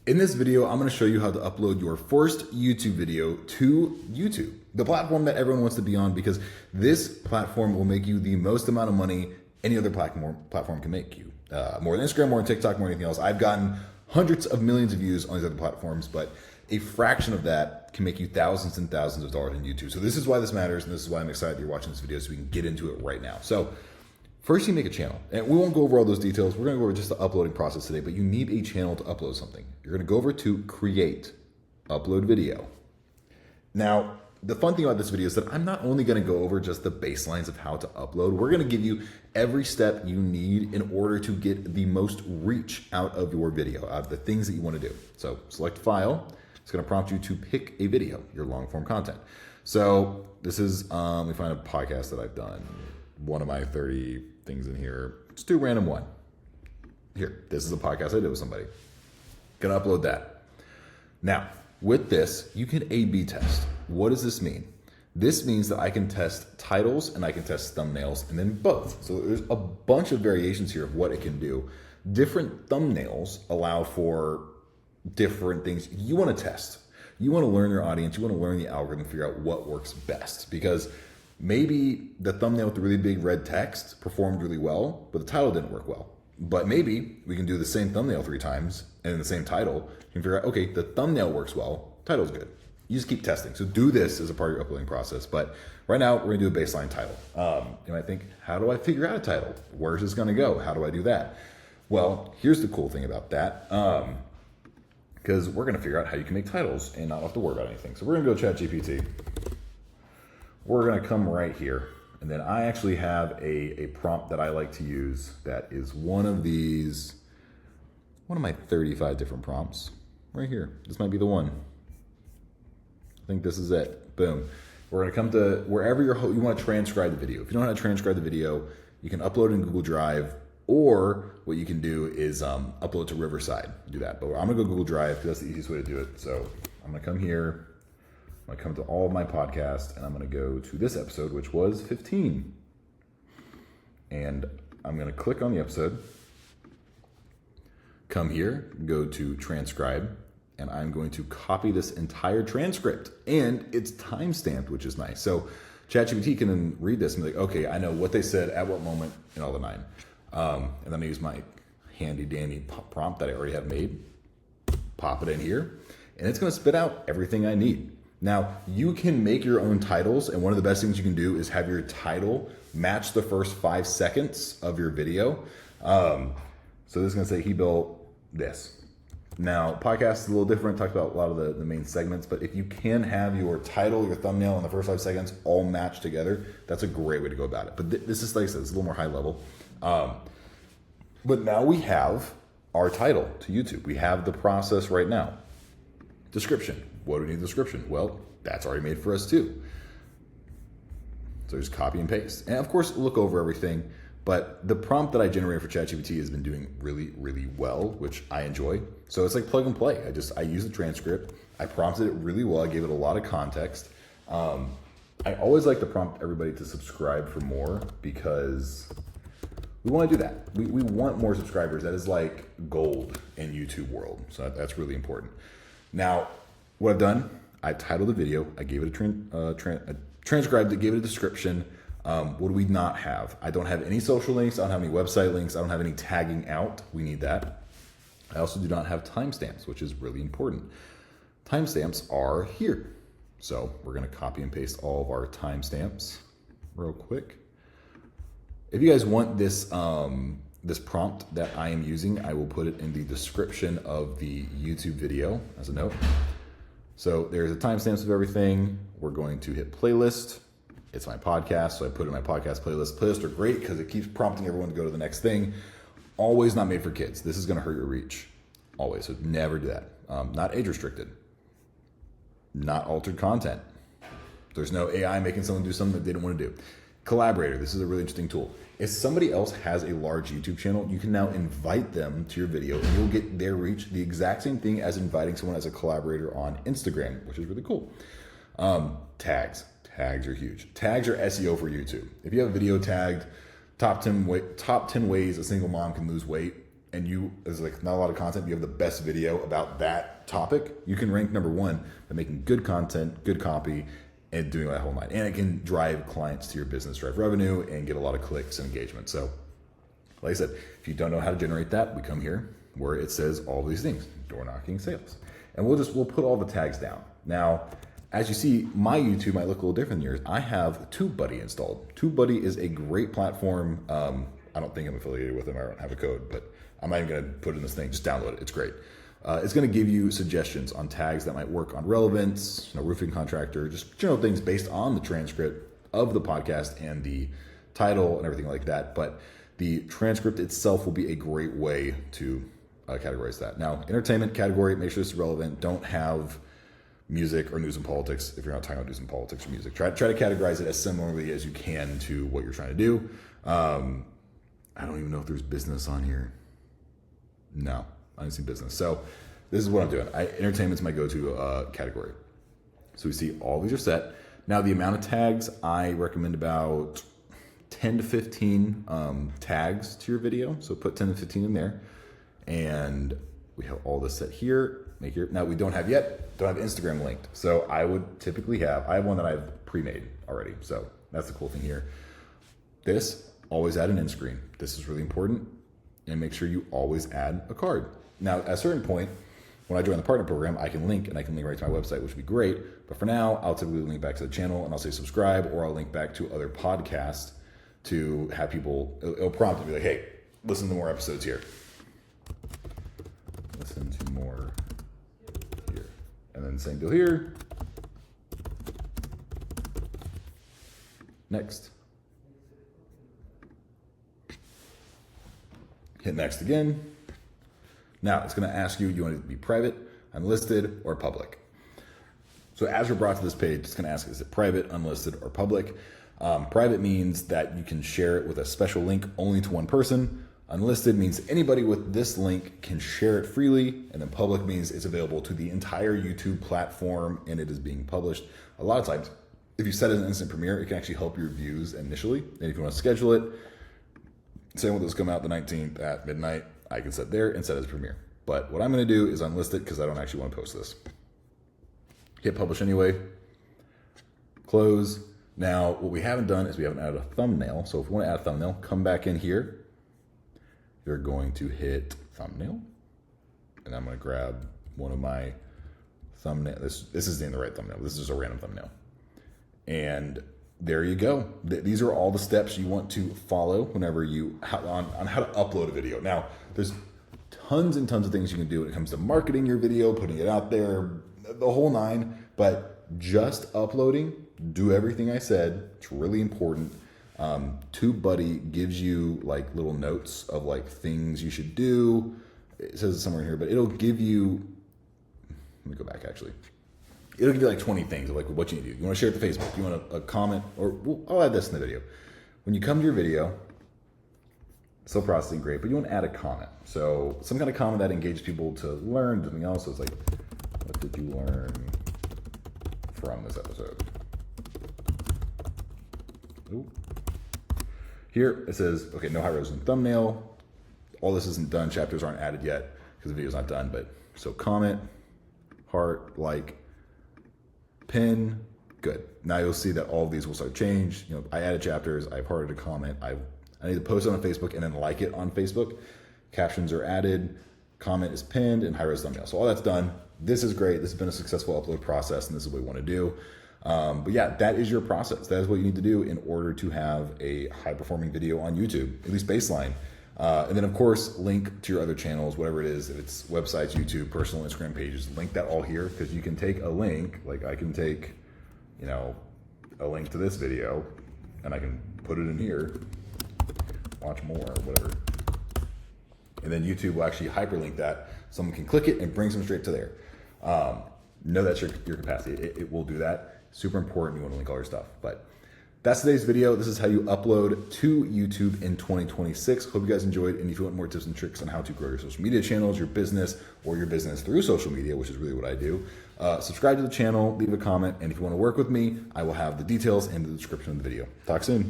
In this video, I'm going to show you how to upload your first YouTube video to YouTube, the platform that everyone wants to be on, because this platform will make you the most amount of money any other platform can make you. More than Instagram, more than TikTok, more than anything else. I've gotten hundreds of millions of views on these other platforms, but a fraction of that can make you thousands and thousands of dollars on YouTube. So this is why this matters, and this is why I'm excited you're watching this video, so we can get into it right now. So first, you make a channel, and we won't go over all those details. We're going to go over just the uploading process today, but you need a channel to upload something. You're going to go over to Create, Upload Video. Now, the fun thing about this video is that I'm not only going to go over just the baselines of how to upload. We're going to give you every step you need in order to get the most reach out of your video, out of the things that you want to do. So select File. It's going to prompt you to pick a video, your long form content. So this is, we find a podcast that I've done. One of my 30 things in here. Let's do random one. Here, this is a podcast I did with somebody. Gonna upload that. Now, with this, you can A/B test. What does this mean? This means that I can test titles and I can test thumbnails and then both. So there's a bunch of variations here of what it can do. Different thumbnails allow for different things you want to test. You want to learn your audience. You want to learn the algorithm, figure out what works best, because maybe the thumbnail with the really big red text performed really well, but the title didn't work well. But maybe we can do the same thumbnail 3 times and the same title. You can figure out, okay, the thumbnail works well, title's good. You just keep testing. So do this as a part of your uploading process. But right now, we're gonna do a baseline title. You might think, how do I figure out a title? Where's this gonna go? How do I do that? Well, here's the cool thing about that. Because we're gonna figure out how you can make titles and not have to worry about anything. So we're gonna go ChatGPT. We're gonna come right here. And then I actually have a prompt that I like to use that is one of my 35 different prompts right here. This might be the one. I think this is it. Boom. We're gonna come to wherever you wanna transcribe the video. If you don't know how to transcribe the video, you can upload it in Google Drive, or what you can do is upload to Riverside. Do that. But I'm gonna go Google Drive because that's the easiest way to do it. So I'm gonna come here. I'm gonna come to all of my podcasts, and I'm gonna go to this episode, which was 15. And I'm gonna click on the episode, come here, go to transcribe, and I'm going to copy this entire transcript. And it's timestamped, which is nice. So ChatGPT can then read this and be like, okay, I know what they said at what moment and all the 9. And then I use my handy dandy prompt that I already have made, pop it in here, and it's gonna spit out everything I need. Now, you can make your own titles, and one of the best things you can do is have your title match the first 5 seconds of your video. So this is gonna say he built this. Now, podcast is a little different, talked about a lot of the main segments, but if you can have your title, your thumbnail, and the first 5 seconds all matched together, that's a great way to go about it. But this is, like I said, it's a little more high level. But now we have our title to YouTube. We have the process right now. Description. What do we need a description? Well, that's already made for us too. So just copy and paste. And of course, look over everything. But the prompt that I generated for ChatGPT has been doing really, really well, which I enjoy. So it's like plug and play. I use the transcript. I prompted it really well. I gave it a lot of context. I always like to prompt everybody to subscribe for more, because we want to do that. We want more subscribers. That is like gold in YouTube world. So that's really important. Now, what I've done, I titled the video, I gave it transcribed it, gave it a description. What do we not have? I don't have any social links. I don't have any website links. I don't have any tagging out. We need that. I also do not have timestamps, which is really important. Timestamps are here. So we're going to copy and paste all of our timestamps real quick. If you guys want this, this prompt that I am using, I will put it in the description of the YouTube video as a note. So there's the timestamps of everything. We're going to hit playlist. It's my podcast, so I put it in my podcast playlist. Playlists are great because it keeps prompting everyone to go to the next thing. Always not made for kids. This is going to hurt your reach. Always. So never do that. Not age restricted. Not altered content. There's no AI making someone do something that they didn't want to do. Collaborator. This is a really interesting tool. If somebody else has a large YouTube channel, you can now invite them to your video and you'll get their reach, the exact same thing as inviting someone as a collaborator on Instagram, which is really cool. Tags. Tags are huge. Tags are SEO for YouTube. If you have a video tagged, top 10 ways a single mom can lose weight, and there's like not a lot of content, you have the best video about that topic, you can rank number one by making good content, good copy, and doing that whole night. And it can drive clients to your business, drive revenue, and get a lot of clicks and engagement. So like I said, if you don't know how to generate that, we come here where it says all these things, door knocking, sales. And we'll put all the tags down. Now, as you see, my YouTube might look a little different than yours. I have TubeBuddy installed. TubeBuddy is a great platform. I don't think I'm affiliated with them. I don't have a code, but I'm not even gonna put it in this thing. Just download it, it's great. It's gonna give you suggestions on tags that might work on relevance, roofing contractor, just general things based on the transcript of the podcast and the title and everything like that. But the transcript itself will be a great way to categorize that. Now, entertainment category, make sure it's relevant. Don't have music or news and politics if you're not talking about news and politics or music. Try to categorize it as similarly as you can to what you're trying to do. I don't even know if there's business on here. No, I didn't see business. So this is what I'm doing. Entertainment's my go-to category. So we see all these are set. Now the amount of tags, I recommend about 10 to 15 tags to your video. So put 10 to 15 in there. And we have all this set here. Now we don't have Instagram linked. So I would typically I have one that I've pre-made already. So that's the cool thing here. This, always add an end screen. This is really important. And make sure you always add a card. Now at a certain point, when I join the partner program, I can link right to my website, which would be great. But for now, I'll typically link back to the channel and I'll say subscribe, or I'll link back to other podcasts to have people, it'll prompt to be like, hey, listen to more episodes here. Listen to more here. And then same deal here. Next. Hit next again. Now it's going to ask you want it to be private, unlisted, or public. So as you're brought to this page, it's going to ask, is it private, unlisted, or public? Private means that you can share it with a special link only to one person. Unlisted means anybody with this link can share it freely. And then public means it's available to the entire YouTube platform and it is being published. A lot of times, if you set it as an instant premiere, it can actually help your views initially. And if you want to schedule it, say when this come out the 19th at midnight, I can set there and set it as premiere. But what I'm going to do is unlist it because I don't actually want to post this. Hit publish anyway. Close. Now, what we haven't done is we haven't added a thumbnail. So if we want to add a thumbnail, come back in here. You're going to hit thumbnail. And I'm going to grab one of my thumbnail. This isn't the right thumbnail. This is just a random thumbnail. And there you go. These are all the steps you want to follow whenever on how to upload a video. Now, there's tons and tons of things you can do when it comes to marketing your video, putting it out there, the whole nine. But just uploading, do everything I said. It's really important. TubeBuddy gives you like little notes of like things you should do. It says it somewhere in here, but it'll give you, let me go back actually. It'll give you like 20 things of like what you need to do. You want to share it to Facebook. You want a comment, or I'll add this in the video. When you come to your video, still processing great, but you want to add a comment. So some kind of comment that engages people to learn something else. So it's like, what did you learn from this episode? Ooh. Here it says, okay, no high resolution thumbnail. All this isn't done. Chapters aren't added yet because the video's not done. But so comment, heart, like, pin, good. Now you'll see that all of these will start change. I added chapters. I've hearted a comment. I need to post it on Facebook and then like it on Facebook. Captions are added. Comment is pinned and high res thumbnail. So all that's done. This is great. This has been a successful upload process, and this is what we want to do. But yeah, that is your process. That is what you need to do in order to have a high-performing video on YouTube, at least baseline. And then, of course, link to your other channels, whatever it is. If it's websites, YouTube, personal Instagram pages, link that all here, because you can take a link. Like I can take, a link to this video, and I can put it in here, watch more, whatever. And then YouTube will actually hyperlink that. Someone can click it and brings them straight to there. Know that's your capacity. It will do that. Super important. You want to link all your stuff. But that's today's video. This is how you upload to YouTube in 2026. Hope you guys enjoyed. And if you want more tips and tricks on how to grow your social media channels, your business, or your business through social media, which is really what I do, subscribe to the channel, leave a comment. And if you want to work with me, I will have the details in the description of the video. Talk soon.